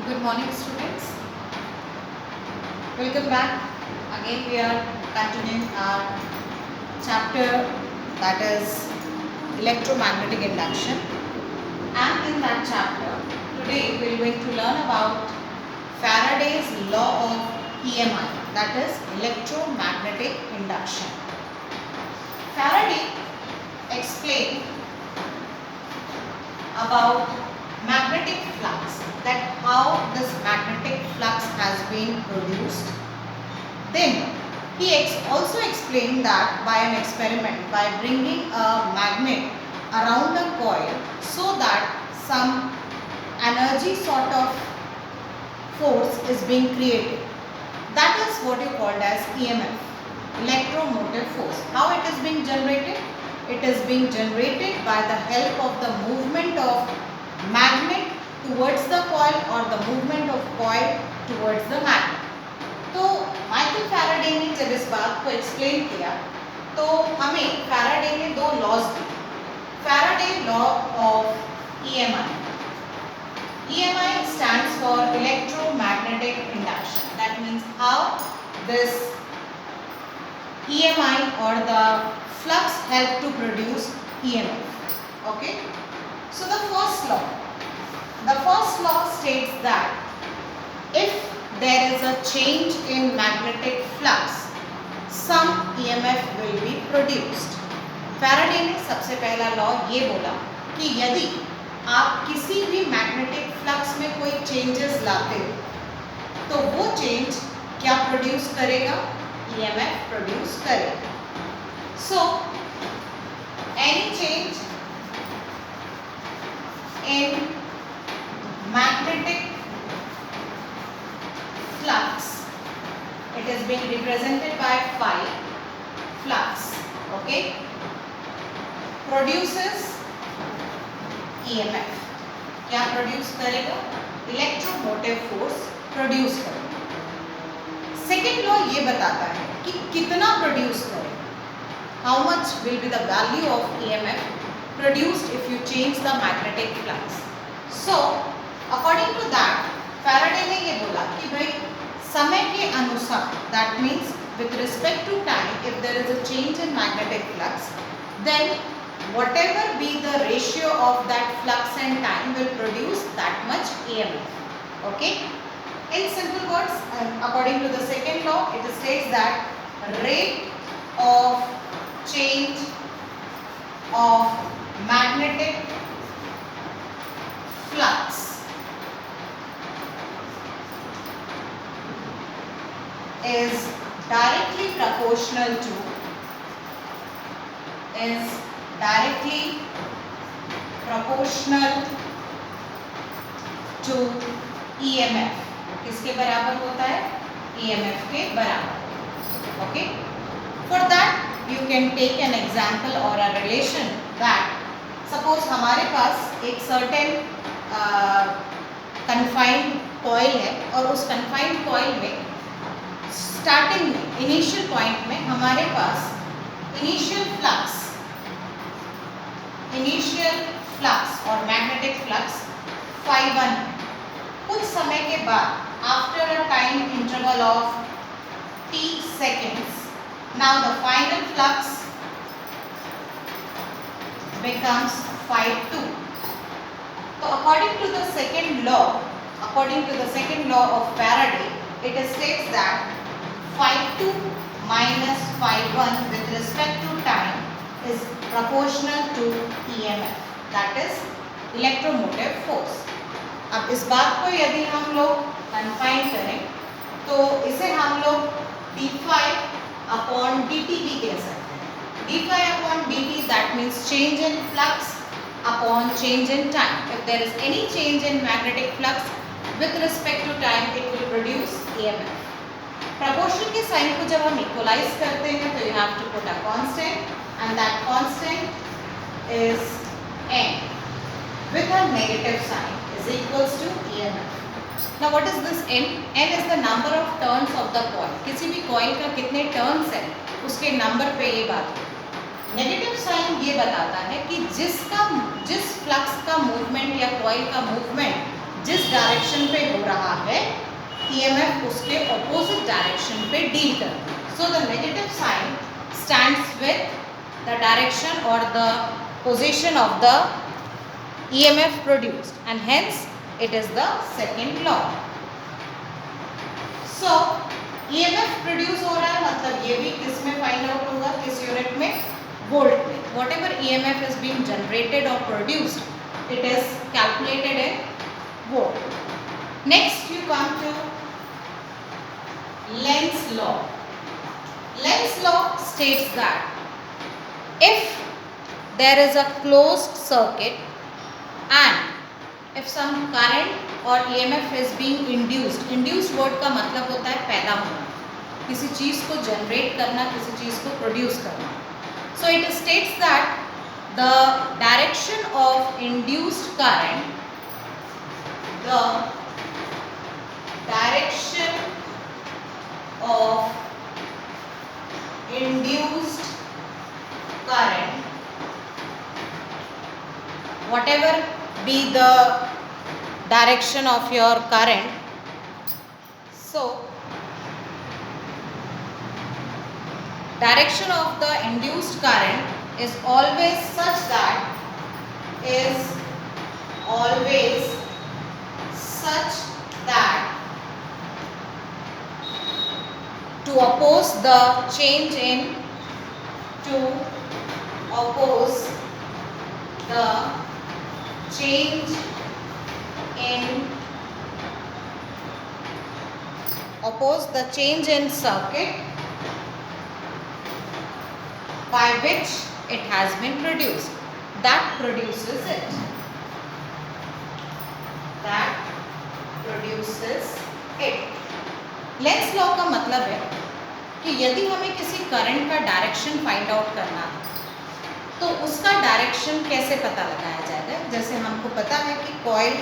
Good morning, students. Welcome back. Again, we are continuing our chapter, that is electromagnetic induction. And in that chapter, today we are going to learn about Faraday's law of EMI, that is electromagnetic induction. Faraday explained about magnetic flux, that how this magnetic flux has been produced. Then he also explained that by an experiment, by bringing a magnet around a coil so that some energy sort of force is being created. That is what you called as EMF, electromotive force. How it is being generated? It is being generated by the help of the movement of magnet towards the coil or the movement of coil towards the magnet. तो Michael Faraday ने जब इस बात को explain किया तो हमें Faraday ने दो लॉज दिए. Faraday law of EMI. EMI stands for electromagnetic induction. That means how this EMI or the flux help to produce EMF. Okay. So the first law states that if there is a change in magnetic flux, some EMF will be produced. Faraday ने सबसे पहला law ये बोला कि यदि आप किसी भी मैग्नेटिक फ्लक्स में कोई चेंजेस लाते हो तो वो चेंज क्या प्रोड्यूस करेगा? EMF प्रोड्यूस करेगा. So any change in magnetic flux, it is being represented by phi flux, okay, produces EMF. क्या प्रोड्यूस करेगा? इलेक्ट्रोमोटिव फोर्स प्रोड्यूस करेगा. सेकेंड लॉ ये बताता है कि कितना प्रोड्यूस करेगा. How much will be the value of EMF produced if you change the magnetic flux. So according to that, Faraday ने ये बोला कि भाई समय के अनुसार, that means with respect to time, if there is a change in magnetic flux, then whatever be the ratio of that flux and time will produce that much EMF. Okay. In simple words, according to the second law, it states that rate of change of magnetic flux is directly proportional to EMF. किसके बराबर होता है? EMF के बराबर. Okay. For that you can take an example or a relation that suppose हमारे पास एक certain confined coil है और उस confined coil में स्टार्टिंग में इनिशियल पॉइंट में हमारे पास इनिशियल फ्लक्स और मैग्नेटिक फ्लक्स phi1 है. कुछ समय के बाद after a time interval of t seconds, now the final flux becomes phi2. So according to the second law of Faraday, it states that phi2 minus phi1 with respect to time is proportional to EMF, that is electromotive force. अब इस बात को यदि हम लोग confine करें तो इसे हम लोग d phi upon dt भी कह सकते हैं. d phi upon dt, that means change in flux upon change in time. If there is any change in magnetic flux with respect to time, it will produce EMF. Proportion के sign को जब हम equalise करते हैं तो you have to put a constant and that constant is n with a negative sign is equals to EMF. Now what is this n? n is the number of turns of the coil. किसी भी coil का कितने turns है उसके number पे ये बात है. नेगेटिव साइन ये बताता है कि जिस फ्लक्स का मूवमेंट या कॉइल का मूवमेंट जिस डायरेक्शन पे हो रहा है EMF उसके ऑपोजिट डायरेक्शन पे डील करता है. So the negative sign stands with the direction और the position of the EMF produced and hence it is the second law. So EMF produce हो रहा है मतलब ये भी किस में फाइंड आउट होगा, किस यूनिट में, वोल्ट में. Whatever EMF is being generated or produced, it is calculated in volt. Next you come to Lenz's law. Lenz's law states that if there is a closed circuit and if some current or EMF is being induced. Induced word का मतलब होता है पैदा होना, किसी चीज़ को generate करना, किसी चीज़ को प्रोड्यूस करना. So it states that the direction of induced current, the direction of induced current, whatever be the direction of your current, so direction of the induced current is always such that to oppose the change in circuit by which it has been produced. That produces it. Lenz law का मतलब है कि यदि हमें किसी current का direction find out करना है तो उसका डायरेक्शन कैसे पता लगाया जाएगा. जैसे हमको पता है कि कॉइल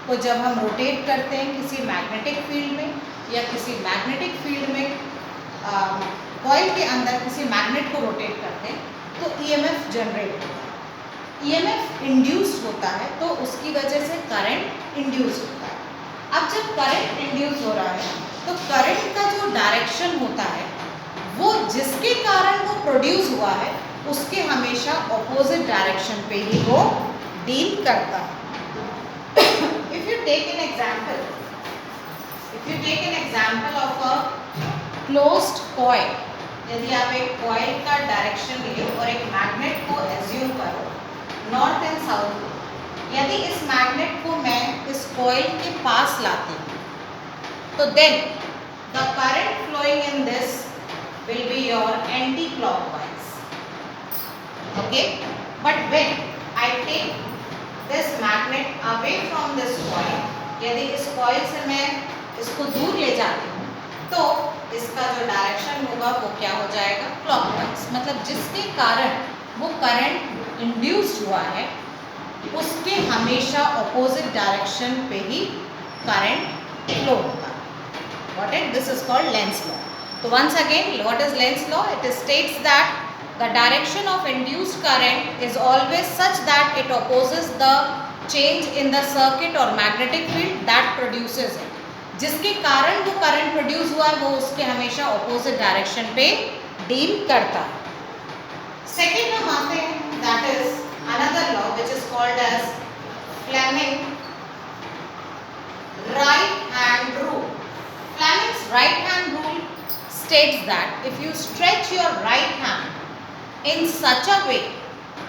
को जब हम रोटेट करते हैं किसी मैग्नेटिक फील्ड में या किसी मैग्नेटिक फील्ड में कॉइल के अंदर किसी मैग्नेट को रोटेट करते हैं तो EMF जनरेट होता है. EMF इंड्यूस्ड होता है तो उसकी वजह से करंट इंड्यूस होता है. अब जब करंट इंड्यूस हो रहा है तो करंट का जो डायरेक्शन होता है वो जिसके कारण वो प्रोड्यूस हुआ है उसके हमेशा ऑपोजिट डायरेक्शन पे ही वो डील करता है. If you take an example of a closed coil, यदि आप एक कॉइल का डायरेक्शन लिए और एक मैग्नेट को एज्यूम करो नॉर्थ एंड साउथ, यदि इस मैग्नेट को मैं इस कॉइल के पास लाती हूँ तो then the current flowing in this will be your anti-clockwise. Okay, but when I take this magnet away from this coil, यदि इस coil से मैं इसको दूर ले जाती हूँ तो इसका जो डायरेक्शन होगा वो क्या हो जाएगा, क्लॉकवाइज. मतलब जिसके कारण वो करंट इंड्यूस्ड हुआ है उसके हमेशा ऑपोजिट डायरेक्शन पे ही करंट फ्लो होगा. Got it? This is called Lenz's law. So once again, what is Lenz's law? It states that the direction of induced current is always such that it opposes the change in the circuit or magnetic field that produces it. जिसके कारण वो current produce हुआ है वो उसके हमेशा opposite direction पे deal करता है. सेकेंड हम आते हैं, that is another law which is called as Fleming right hand rule. Fleming's right hand rule states that if you stretch your right hand in such a way,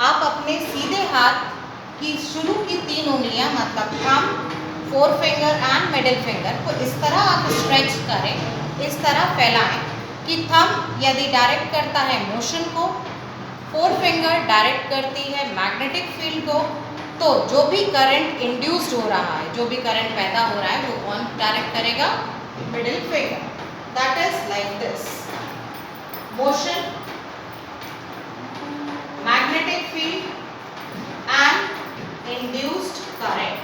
आप अपने सीधे हाथ की शुरू की 3 उंगलियां मतलब thumb, four finger and middle finger को इस तरह आप स्ट्रेच करें, इस तरह फैलाएं कि थंब यदि डायरेक्ट करता है मोशन को, फोर फिंगर डायरेक्ट करती है मैग्नेटिक फील्ड को, तो जो भी करंट इंड्यूस्ड हो रहा है, जो भी करंट पैदा हो रहा है वो कौन डायरेक्ट करेगा, middle finger. That is like this. Motion, magnetic field and induced current.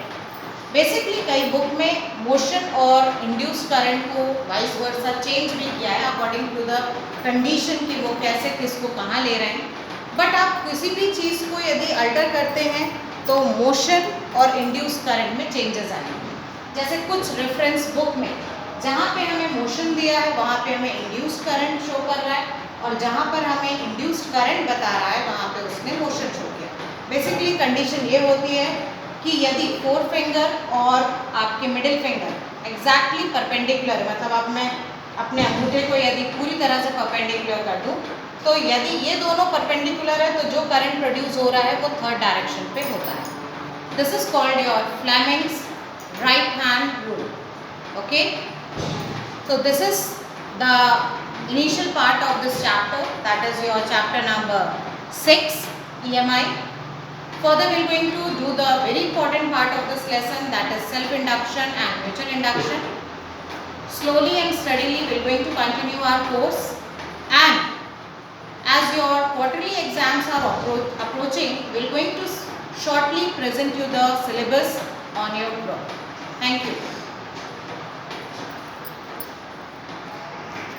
Basically कई बुक में मोशन और इंड्यूस्ड करंट को वाइस वर्सा चेंज भी किया है अकॉर्डिंग टू द कंडीशन कि वो कैसे किसको कहाँ ले रहे हैं. बट आप किसी भी चीज़ को यदि अल्टर करते हैं तो मोशन और इंड्यूस्ड करंट में चेंजेस आएंगे. जैसे कुछ रेफरेंस बुक में जहाँ पे हमें मोशन दिया है वहाँ पे हमें इंड्यूस्ड करंट शो कर रहा है, और जहाँ पर हमें इंड्यूस्ड करंट बता रहा है वहाँ पे उसने मोशन शो किया। बेसिकली कंडीशन ये होती है कि यदि फोर फिंगर और आपके मिडिल फिंगर एग्जैक्टली परपेंडिकुलर, मतलब अब मैं अपने अंगूठे को यदि पूरी तरह से परपेंडिकुलर कर दूँ, तो यदि ये दोनों परपेंडिकुलर है तो जो करंट प्रोड्यूस हो रहा है वो थर्ड डायरेक्शन पे होता है। This is called your Fleming's right hand rule. Okay, so this is the initial part of this chapter, that is your chapter number 6, EMI. Further we are going to do the very important part of this lesson, that is self induction and mutual induction. Slowly and steadily we are going to continue our course, and as your quarterly exams are approaching, we are going to shortly present you the syllabus on your board. Thank you.